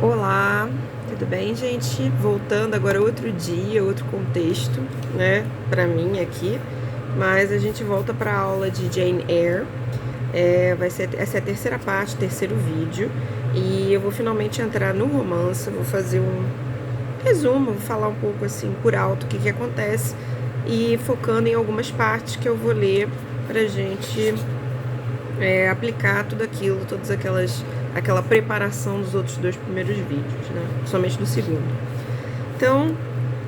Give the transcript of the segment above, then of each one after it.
Olá, tudo bem, gente? Voltando agora outro dia, outro contexto, né, pra mim aqui, mas a gente volta pra aula de Jane Eyre. Essa é a terceira parte, terceiro vídeo, e eu vou finalmente entrar no romance, vou fazer um resumo, vou falar um pouco assim por alto o que que acontece e focando em algumas partes que eu vou ler pra gente aplicar tudo aquilo, aquela preparação dos outros dois primeiros vídeos, né? Somente do segundo. Então,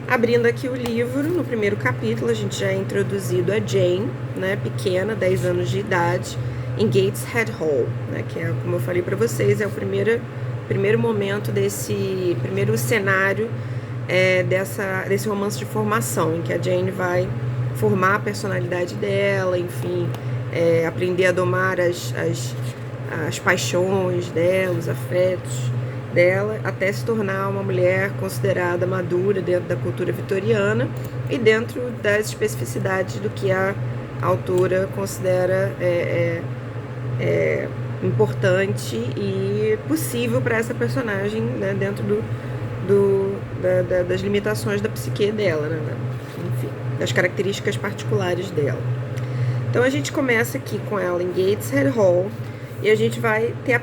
abrindo aqui o livro, no primeiro capítulo, a gente já é introduzido a Jane, né, pequena, 10 anos de idade, em Gateshead Hall, né, que é, como eu falei para vocês, é o primeiro momento desse primeiro cenário desse romance de formação, em que a Jane vai formar a personalidade dela, enfim, aprender a domar as paixões dela, os afetos dela, até se tornar uma mulher considerada madura dentro da cultura vitoriana e dentro das especificidades do que a autora considera importante e possível para essa personagem, né, dentro das limitações da psique dela, né, enfim, das características particulares dela. Então a gente começa aqui com ela em Gateshead Hall e a gente vai ter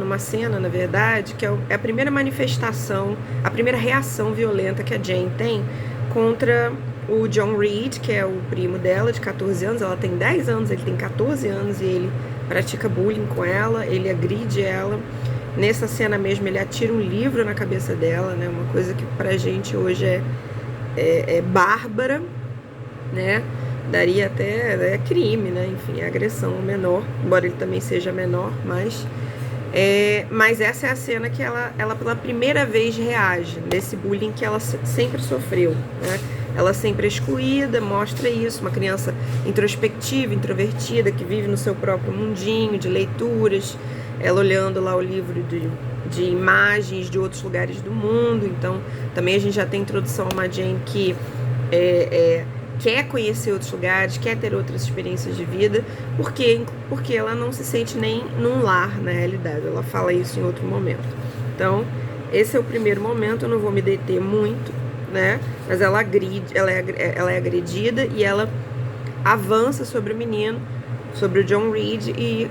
uma cena, na verdade, que é a primeira manifestação, a primeira reação violenta que a Jane tem contra o John Reed, que é o primo dela, de 14 anos. Ela tem 10 anos, ele tem 14 anos e ele pratica bullying com ela, ele agride ela. Nessa cena mesmo, ele atira um livro na cabeça dela, né? Uma coisa que pra gente hoje é bárbara, né? Daria até crime, né? Enfim, agressão ao menor, embora ele também seja menor, mas essa é a cena que ela pela primeira vez reage desse bullying que ela sempre sofreu, né? Ela sempre é excluída, mostra isso, uma criança introspectiva, introvertida, que vive no seu próprio mundinho de leituras, ela olhando lá o livro de imagens de outros lugares do mundo. Então também a gente já tem introdução a uma Jane que quer conhecer outros lugares, quer ter outras experiências de vida, porque ela não se sente nem num lar, na realidade. Ela fala isso em outro momento. Então, esse é o primeiro momento, eu não vou me deter muito, né? Mas ela é agredida e ela avança sobre o menino, sobre o John Reed, e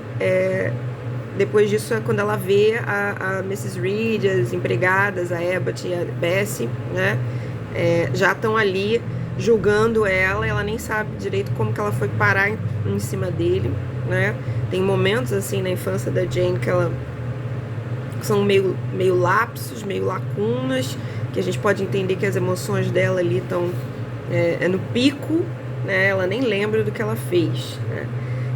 depois disso é quando ela vê a Mrs. Reed, as empregadas, a Abbott e a Bessie, né? Já estão ali julgando ela nem sabe direito como que ela foi parar em cima dele, né? Tem momentos assim na infância da Jane que são meio lapsos, meio lacunas, que a gente pode entender que as emoções dela ali estão no pico, né? Ela nem lembra do que ela fez, né?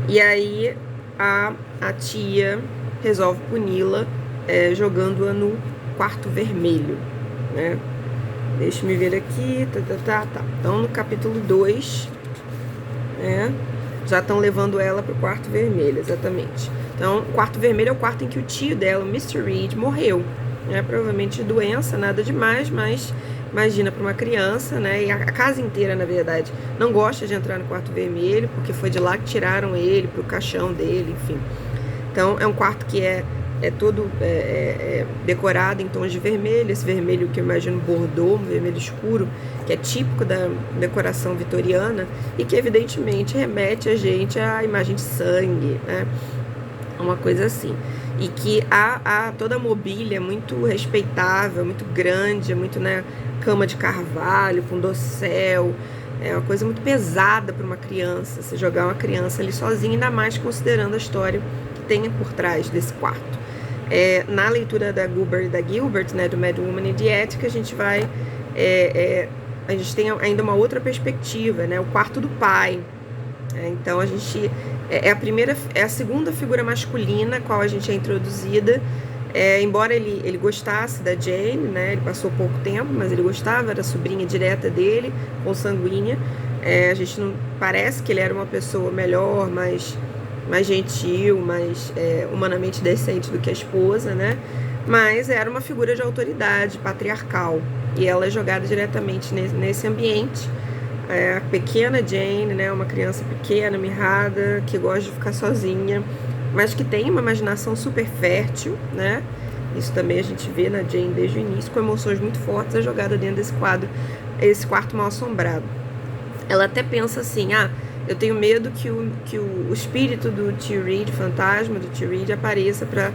E aí a tia resolve puni-la jogando-a no quarto vermelho, né? Deixa eu ver aqui, tá. Então, no capítulo 2, né, já estão levando ela pro quarto vermelho, exatamente. Então, o quarto vermelho é o quarto em que o tio dela, o Mr. Reed, morreu, né? Provavelmente de doença, nada demais, mas imagina para uma criança, né? E a casa inteira, na verdade, não gosta de entrar no quarto vermelho, porque foi de lá que tiraram ele, pro caixão dele, enfim. Então, é um quarto que é todo decorado em tons de vermelho, esse vermelho que eu imagino bordô, um vermelho escuro, que é típico da decoração vitoriana e que evidentemente remete a gente à imagem de sangue, né? Uma coisa assim. E que toda a mobília é muito respeitável, muito grande, muito, né, cama de carvalho, com dossel. É uma coisa muito pesada para uma criança, se jogar uma criança ali sozinha, ainda mais considerando a história que tem por trás desse quarto. Na leitura da Goober e da Gilbert, né, do Mad Woman e de Ética, a gente tem ainda uma outra perspectiva, né, o quarto do pai. Então a gente é a segunda figura masculina a qual a gente é introduzida. Embora ele gostasse da Jane, né, ele passou pouco tempo, mas ele gostava, era sobrinha direta dele, consanguínea. A gente não parece que ele era uma pessoa melhor, mais gentil, mais humanamente decente do que a esposa, né? Mas era uma figura de autoridade patriarcal e ela é jogada diretamente nesse ambiente. A pequena Jane, né? Uma criança pequena, mirrada, que gosta de ficar sozinha, mas que tem uma imaginação super fértil, né? Isso também a gente vê na Jane desde o início, com emoções muito fortes, é jogada dentro desse quadro, esse quarto mal assombrado. Ela até pensa assim, eu tenho medo que o espírito do T. Reed, fantasma do T. Reed, apareça para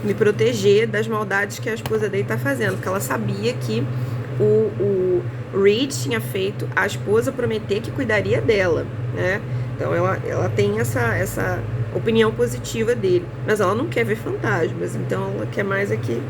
me proteger das maldades que a esposa dele tá fazendo, porque ela sabia que o Reed tinha feito a esposa prometer que cuidaria dela, né? Então ela tem essa opinião positiva dele, mas ela não quer ver fantasmas, então ela quer mais que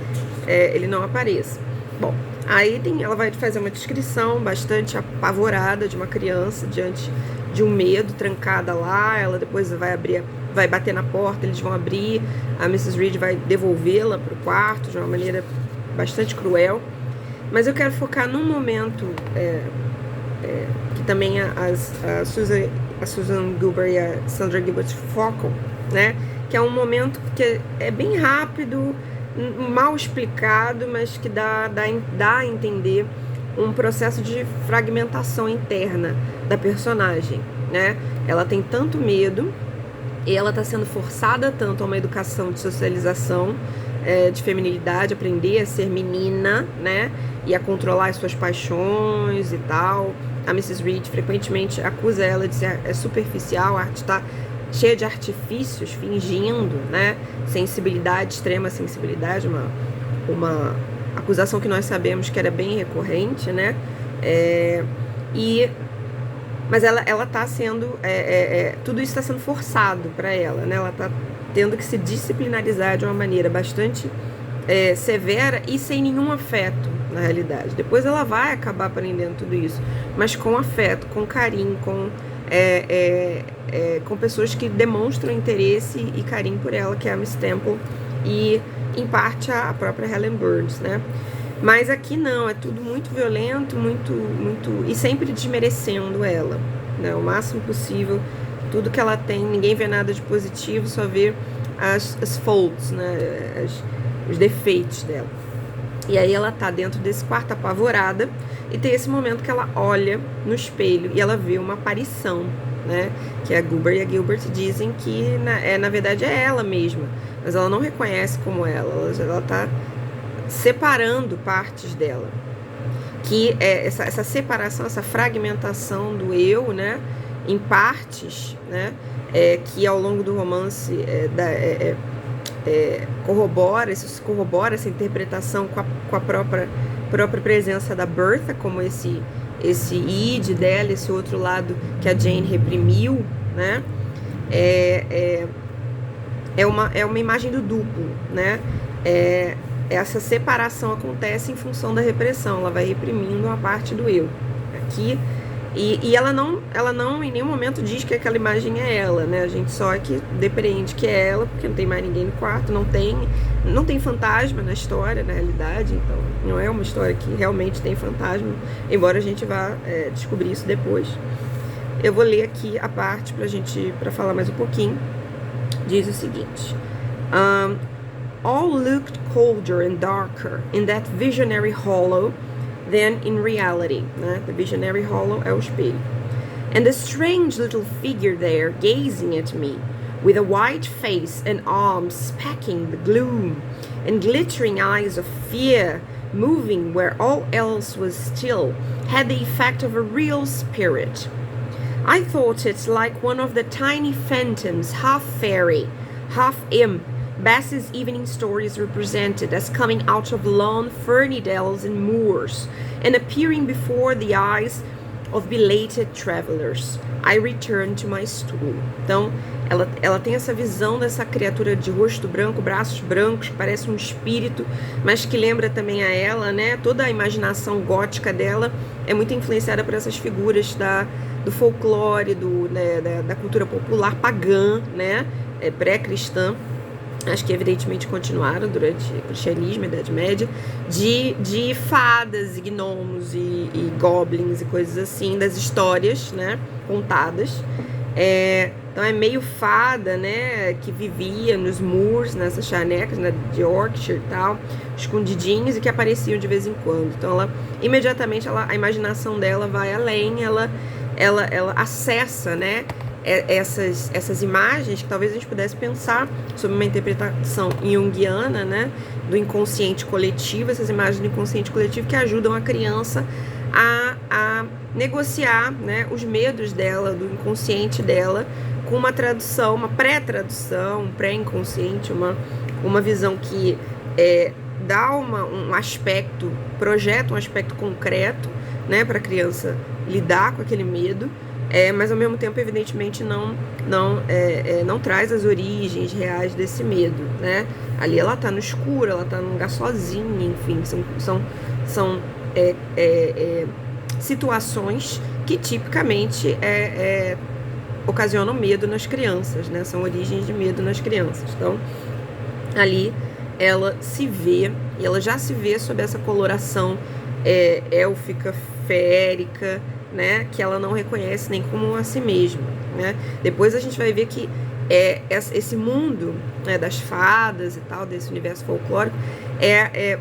ele não apareça. Bom, aí ela vai fazer uma descrição bastante apavorada de uma criança diante de um medo, trancada lá. Ela depois vai bater na porta, eles vão abrir, a Mrs. Reed vai devolvê-la para o quarto de uma maneira bastante cruel. Mas eu quero focar num momento que também a Susan Gilbert e a Sandra Gilbert focam, né? Que é um momento que é bem rápido, mal explicado, mas que dá a entender um processo de fragmentação interna da personagem, né? Ela tem tanto medo e ela está sendo forçada tanto a uma educação de socialização, de feminilidade, aprender a ser menina, né? E a controlar as suas paixões e tal. A Mrs. Reed frequentemente acusa ela de ser superficial, a arte está cheia de artifícios, fingindo, né? Sensibilidade, extrema sensibilidade, uma acusação que nós sabemos que era bem recorrente, né? Mas ela tá sendo, tudo isso está sendo forçado para ela, né? Ela tá tendo que se disciplinarizar de uma maneira bastante severa e sem nenhum afeto, na realidade. Depois ela vai acabar aprendendo tudo isso, mas com afeto, com carinho, com pessoas que demonstram interesse e carinho por ela, que é a Miss Temple e, em parte, a própria Helen Burns, né? Mas aqui não, é tudo muito violento, muito, e sempre desmerecendo ela, né? O máximo possível, tudo que ela tem, ninguém vê nada de positivo, só vê as faults, né? Os defeitos dela. E aí ela tá dentro desse quarto apavorada e tem esse momento que ela olha no espelho e ela vê uma aparição, né? Que a Gilbert e a Gilbert dizem que na verdade é ela mesma, mas ela não reconhece como ela tá separando partes dela, que é essa separação, essa fragmentação do eu, né, em partes, né, que ao longo do romance corrobora essa interpretação com a própria presença da Bertha, como esse id dela, esse outro lado que a Jane reprimiu, né, é uma imagem do duplo, né, essa separação acontece em função da repressão, ela vai reprimindo uma parte do eu aqui, e ela não em nenhum momento diz que aquela imagem é ela, né? A gente só que depreende que é ela, porque não tem mais ninguém no quarto, não tem fantasma na história, na realidade, então não é uma história que realmente tem fantasma, embora a gente vá descobrir isso depois. Eu vou ler aqui a parte para falar mais um pouquinho. Diz o seguinte: all looked colder and darker in that visionary hollow than in reality, né? The visionary hollow é o espelho. And the strange little figure there gazing at me, with a white face and arms specking the gloom, and glittering eyes of fear moving where all else was still, had the effect of a real spirit. I thought it like one of the tiny phantoms, half fairy, half imp, Bessie's evening stories represented as coming out of lone ferny dells and moors and appearing before the eyes of belated travelers. I returned to my stool. Então, ela tem essa visão dessa criatura de rosto branco, braços brancos, que parece um espírito, mas que lembra também a ela, né? Toda a imaginação gótica dela é muito influenciada por essas figuras do folclore, da cultura popular pagã, né? Pré-cristã. Acho que evidentemente continuaram durante o cristianismo, a Idade Média, de fadas e gnomos e goblins e coisas assim, das histórias, né, contadas. Então é meio fada, né, que vivia nos moors, nessas chanecas, né, de Yorkshire e tal, escondidinhos, e que apareciam de vez em quando. Então imediatamente a imaginação dela vai além, ela acessa, né, essas imagens, que talvez a gente pudesse pensar sobre uma interpretação junguiana, né, do inconsciente coletivo, essas imagens do inconsciente coletivo que ajudam a criança a negociar, né, os medos dela, do inconsciente dela, com uma tradução, uma pré-tradução, um pré-inconsciente, uma visão que dá um aspecto, projeta um aspecto concreto, né, para a criança lidar com aquele medo, mas ao mesmo tempo, evidentemente, não traz as origens reais desse medo, né? Ali ela tá no escuro, ela tá num lugar sozinha, enfim, são situações que tipicamente ocasionam medo nas crianças, né? São origens de medo nas crianças. Então, ali ela se vê, e ela já se vê sob essa coloração élfica, férica, né, que ela não reconhece nem como a si mesma, né? Depois a gente vai ver que esse mundo, né, das fadas e tal, desse universo folclórico,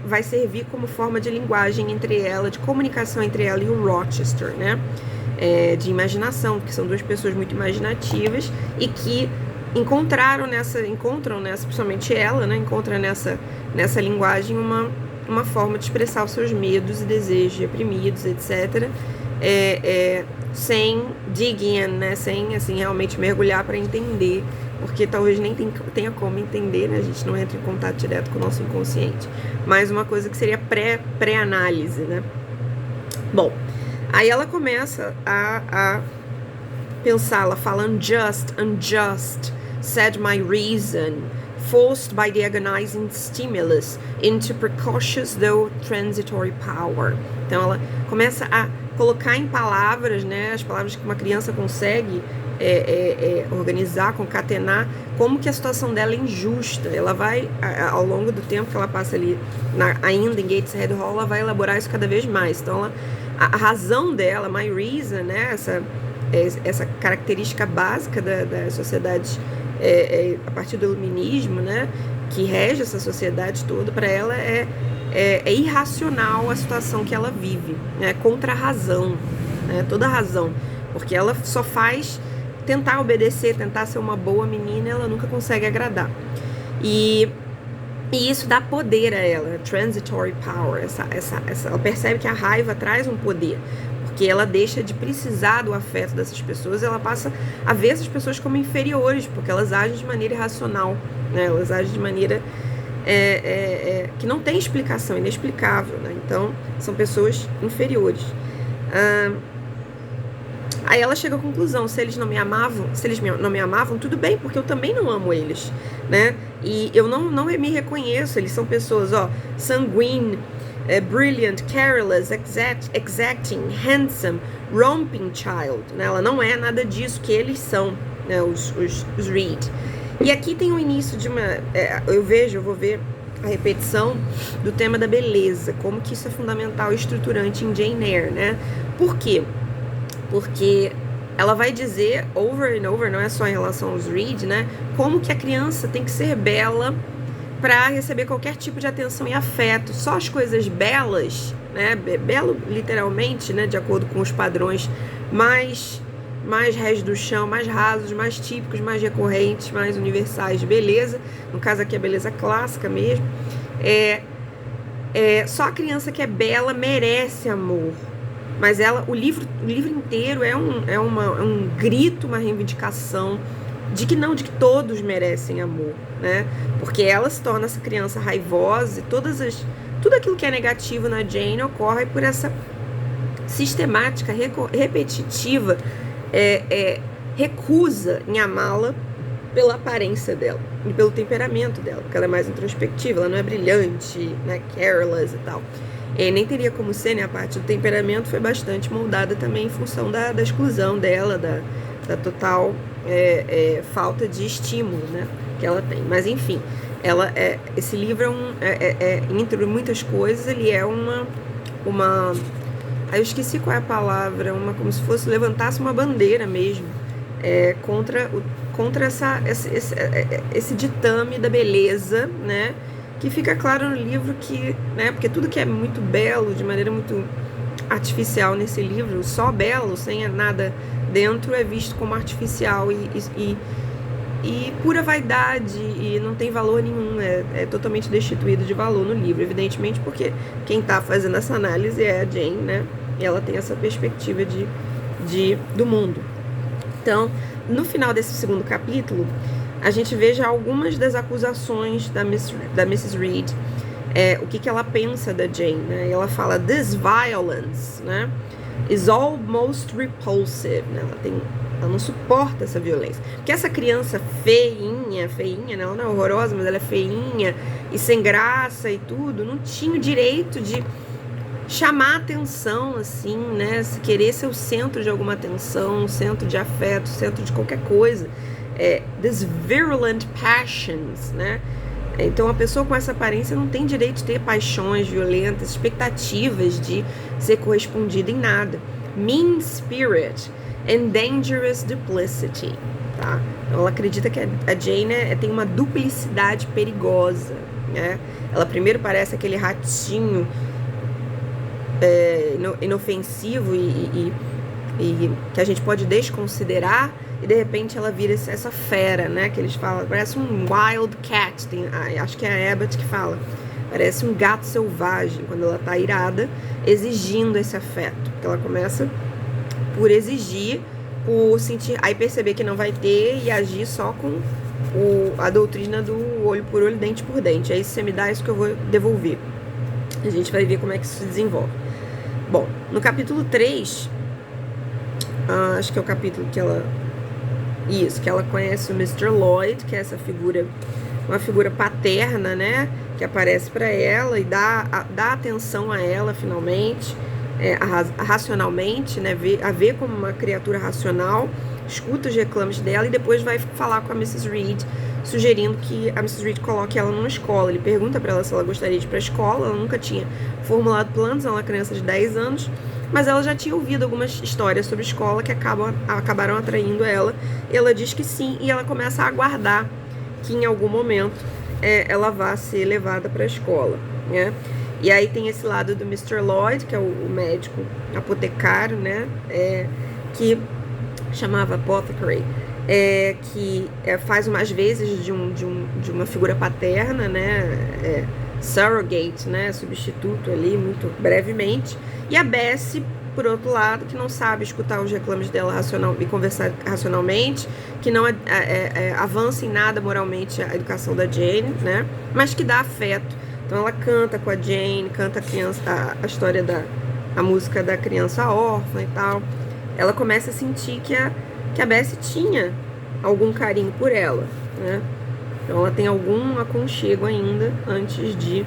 vai servir como forma de linguagem entre ela, de comunicação entre ela e o Rochester, né? De imaginação, porque são duas pessoas muito imaginativas e que encontram nessa, principalmente ela, né, encontra nessa linguagem uma forma de expressar os seus medos e desejos reprimidos, etc., sem digging, né, sem assim, realmente mergulhar para entender, porque talvez nem tenha como entender, né, a gente não entra em contato direto com o nosso inconsciente, mas uma coisa que seria pré-análise, né. Bom, aí ela começa a pensar, ela fala unjust, said my reason, forced by the agonizing stimulus into precocious though transitory power. Então ela começa a colocar em palavras, né, as palavras que uma criança consegue organizar, concatenar, como que a situação dela é injusta. Ela vai, ao longo do tempo que ela passa ali, ainda em Gateshead Hall, ela vai elaborar isso cada vez mais. Então a razão dela, my reason, né, essa característica básica da sociedade a partir do iluminismo, né, que rege essa sociedade toda, para ela é irracional a situação que ela vive, né, contra a razão, né, toda a razão, porque ela só faz tentar obedecer, tentar ser uma boa menina, ela nunca consegue agradar. E isso dá poder a ela, transitory power, ela percebe que a raiva traz um poder, porque ela deixa de precisar do afeto dessas pessoas, ela passa a ver essas pessoas como inferiores, porque elas agem de maneira irracional, né? Elas agem de maneira que não tem explicação, inexplicável, né? Então, são pessoas inferiores. Aí ela chega à conclusão, se eles não me amavam, tudo bem, porque eu também não amo eles, né? E eu não me reconheço, eles são pessoas, sanguine, brilliant, careless, exacting, handsome, romping child, né? Ela não é nada disso que eles são, né? Os Reed. E aqui tem o início de uma... eu vou ver a repetição do tema da beleza, como que isso é fundamental e estruturante em Jane Eyre, né? Por quê? Porque ela vai dizer over and over, não é só em relação aos Reed, né? Como que a criança tem que ser bela para receber qualquer tipo de atenção e afeto. Só as coisas belas, né? Belo literalmente, né? De acordo com os padrões mais rés do chão, mais rasos, mais típicos, mais recorrentes, mais universais de beleza. No caso aqui a beleza clássica mesmo. Só a criança que é bela merece amor. Mas o livro inteiro é um grito, uma reivindicação de que todos merecem amor, né? Porque ela se torna essa criança raivosa e tudo aquilo que é negativo na Jane ocorre por essa sistemática, repetitiva recusa em amá-la pela aparência dela e pelo temperamento dela, porque ela é mais introspectiva, ela não é brilhante, né, careless e tal. Nem teria como ser, né? A parte do temperamento foi bastante moldada também em função da exclusão dela, da total falta de estímulo, né, que ela tem. Mas enfim, esse livro entre muitas coisas, ele é uma eu esqueci qual é a palavra, como se fosse levantasse uma bandeira mesmo, contra esse ditame da beleza, né? Que fica claro no livro que, né? Porque tudo que é muito belo, de maneira muito artificial nesse livro, só belo, sem nada dentro, é visto como artificial e pura vaidade, e não tem valor nenhum, é totalmente destituído de valor no livro, evidentemente, porque quem está fazendo essa análise é a Jane, né? E ela tem essa perspectiva do mundo. Então, no final desse segundo capítulo, a gente vê já algumas das acusações da Mrs. Reed, o que ela pensa da Jane, né? E ela fala, this violence, né, is almost repulsive, né? Ela não suporta essa violência, porque essa criança feinha, né? Ela não é horrorosa, mas ela é feinha e sem graça e tudo, não tinha o direito de chamar atenção, assim, né? Se querer ser o centro de alguma atenção, centro de afeto, centro de qualquer coisa. This virulent passions, né? Então, a pessoa com essa aparência não tem direito de ter paixões violentas, expectativas de ser correspondida em nada. Mean spirit and dangerous duplicity, tá? Então, ela acredita que a Jane tem uma duplicidade perigosa, né? Ela primeiro parece aquele ratinho inofensivo e que a gente pode desconsiderar, e de repente ela vira essa fera, né, que eles falam, parece um wild cat, acho que é a Abbott que fala, parece um gato selvagem quando ela tá irada, exigindo esse afeto, porque ela começa por exigir, por sentir, aí perceber que não vai ter e agir só com a doutrina do olho por olho, dente por dente, aí se você me dá isso que eu vou devolver. A gente vai ver como é que isso se desenvolve. Bom, no capítulo 3, acho que é o capítulo que ela conhece o Mr. Lloyd, que é essa figura, uma figura paterna, né, que aparece para ela e dá atenção a ela finalmente, racionalmente, né, a ver como uma criatura racional, escuta os reclames dela e depois vai falar com a Mrs. Reed, sugerindo que a Mrs. Reed coloque ela numa escola. Ele pergunta para ela se ela gostaria de ir para a escola, ela nunca tinha formulado planos, ela é uma criança de 10 anos, mas ela já tinha ouvido algumas histórias sobre escola que acabaram atraindo ela. Ela diz que sim, e ela começa a aguardar que em algum momento ela vá ser levada para a escola, né? E aí tem esse lado do Mr. Lloyd, que é o médico apotecário, né? Que chamava Apothecary, que faz umas vezes de uma figura paterna, né? Surrogate, né? Substituto ali, muito brevemente. E a Bessie, por outro lado, que não sabe escutar os reclames dela e conversar racionalmente, que não avança em nada moralmente a educação da Jane, né? Mas que dá afeto. Então ela canta com a Jane, canta a história a música da criança órfã e tal. Ela começa a sentir que a Bessie tinha algum carinho por ela, né? Então ela tem algum aconchego ainda antes de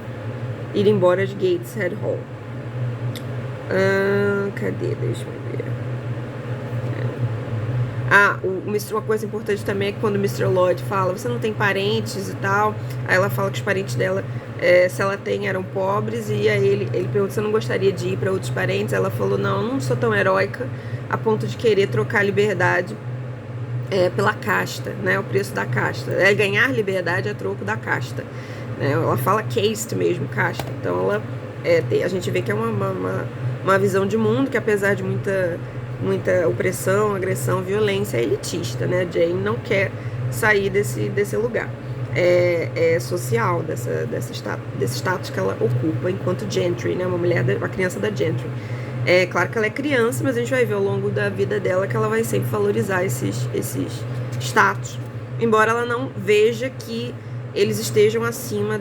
ir embora de Gateshead Hall. Cadê? Deixa eu ver. Uma coisa importante também é que quando o Mr. Lloyd fala, você não tem parentes e tal, aí ela fala que os parentes dela, se ela tem, eram pobres, e aí ele pergunta se eu não gostaria de ir para outros parentes. Ela falou, não sou tão heróica a ponto de querer trocar a liberdade pela casta, né, o preço da casta, ganhar liberdade a troco da casta, né? Ela fala caste mesmo, casta. Então ela a gente vê que é uma visão de mundo que, apesar de muita opressão, agressão, violência, é elitista, né? Jane não quer sair desse lugar social, desse status que ela ocupa enquanto gentry, né? Uma criança da gentry. É claro que ela é criança, mas a gente vai ver ao longo da vida dela que ela vai sempre valorizar esses status, embora ela não veja que eles estejam acima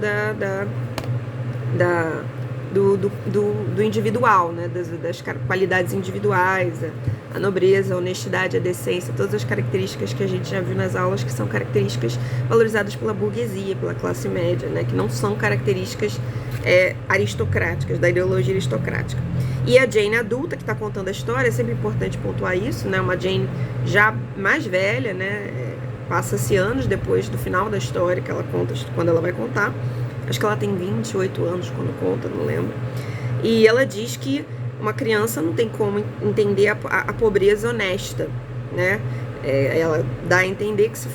do individual, né? Das qualidades individuais, a nobreza, a honestidade, a decência, todas as características que a gente já viu nas aulas, que são características valorizadas pela burguesia, pela classe média, né? Que não são características aristocráticas, da ideologia aristocrática. E a Jane adulta, que está contando a história, é sempre importante pontuar isso, né? Uma Jane já mais velha, né? Passa-se anos depois do final da história que ela conta, quando ela vai contar. Acho que ela tem 28 anos quando conta, não lembro. E ela diz que uma criança não tem como entender a pobreza honesta, né? Ela dá a entender que se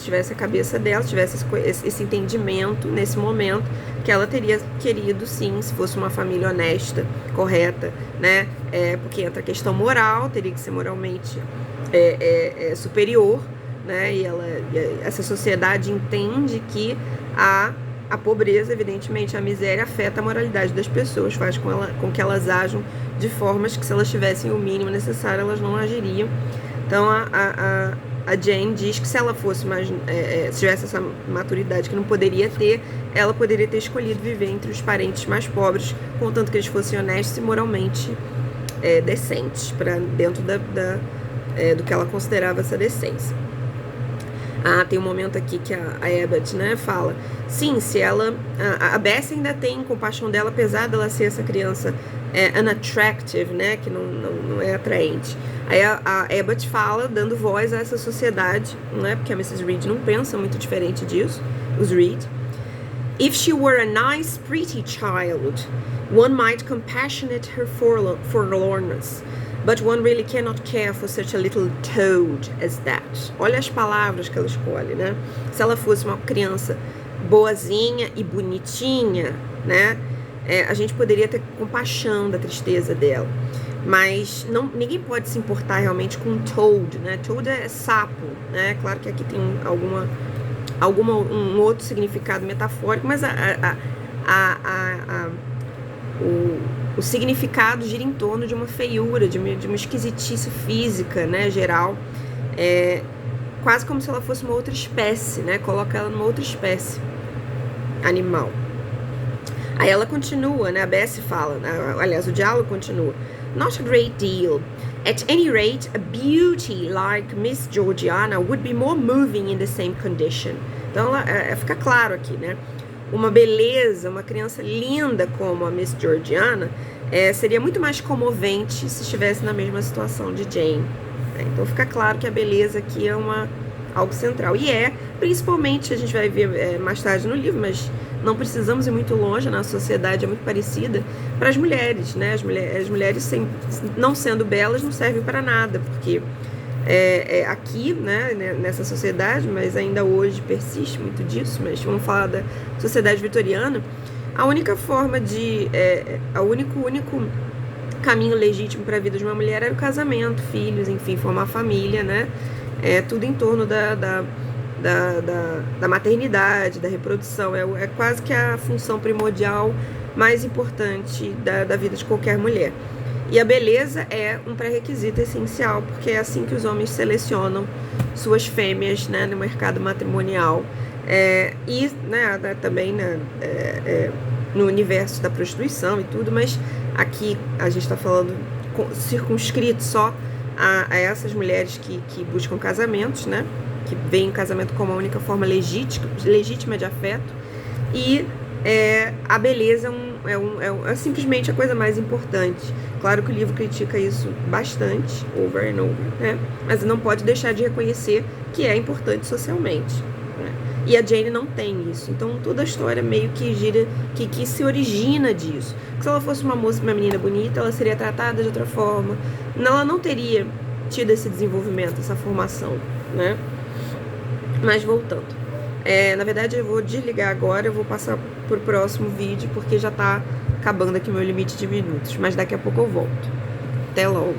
tivesse a cabeça dela, se tivesse esse entendimento nesse momento, que ela teria querido, sim, se fosse uma família honesta, correta, né? Porque entra a questão moral, teria que ser moralmente superior, né? E essa sociedade entende que a pobreza, evidentemente, a miséria afeta a moralidade das pessoas, faz com que elas ajam de formas que, se elas tivessem o mínimo necessário, elas não agiriam. Então, a Jane diz que se ela fosse mais, se tivesse essa maturidade que não poderia ter, ela poderia ter escolhido viver entre os parentes mais pobres, contanto que eles fossem honestos e moralmente decentes, para dentro do que ela considerava essa decência. Tem um momento aqui que a Abbott, né, fala, sim, se ela, a Bessie ainda tem compaixão dela, apesar dela ser essa criança unattractive, né, que não é atraente. Aí a Abbott fala, dando voz a essa sociedade, né, porque a Mrs. Reed não pensa muito diferente disso, os Reed. If she were a nice, pretty child, one might compassionate her forlornness. But one really cannot care for such a little toad as that. Olha as palavras que ela escolhe, né? Se ela fosse uma criança boazinha e bonitinha, né? A gente poderia ter compaixão da tristeza dela. Mas ninguém pode se importar realmente com toad, né? Toad é sapo, né? Claro que aqui tem um outro significado metafórico, mas o significado gira em torno de uma feiura, de uma esquisitice física, né, geral, quase como se ela fosse uma outra espécie, né, coloca ela numa outra espécie animal. Aí ela continua, né, a Bessie fala, aliás, o diálogo continua, not a great deal. At any rate, a beauty like Miss Georgiana would be more moving in the same condition. Então, fica claro aqui, né, uma beleza, uma criança linda como a Miss Georgiana seria muito mais comovente se estivesse na mesma situação de Jane. Então fica claro que a beleza aqui é algo central. E principalmente, a gente vai ver mais tarde no livro, mas não precisamos ir muito longe, na sociedade é muito parecida, para as mulheres, né? As mulheres não sendo belas não servem para nada, porque aqui, né, nessa sociedade, mas ainda hoje persiste muito disso, mas vamos falar da sociedade vitoriana, a única forma o único caminho legítimo para a vida de uma mulher era o casamento, filhos, enfim, formar família, né, tudo em torno da maternidade, da reprodução, é quase que a função primordial mais importante da vida de qualquer mulher. E a beleza é um pré-requisito essencial, porque é assim que os homens selecionam suas fêmeas, né, no mercado matrimonial. E, né, também, né, no universo da prostituição e tudo, mas aqui a gente está falando circunscrito só a essas mulheres que buscam casamentos, né, que veem o casamento como a única forma legítima de afeto. E a beleza é simplesmente a coisa mais importante. Claro que o livro critica isso bastante, over and over, né? Mas não pode deixar de reconhecer que é importante socialmente, né? E a Jane não tem isso. Então toda a história meio que gira, que se origina disso. Porque se ela fosse uma menina bonita, ela seria tratada de outra forma. Ela não teria tido esse desenvolvimento, essa formação, né? Mas voltando. Na verdade, eu vou desligar agora, eu vou passar pro próximo vídeo, porque já tá acabando aqui meu limite de minutos. Mas daqui a pouco eu volto. Até logo!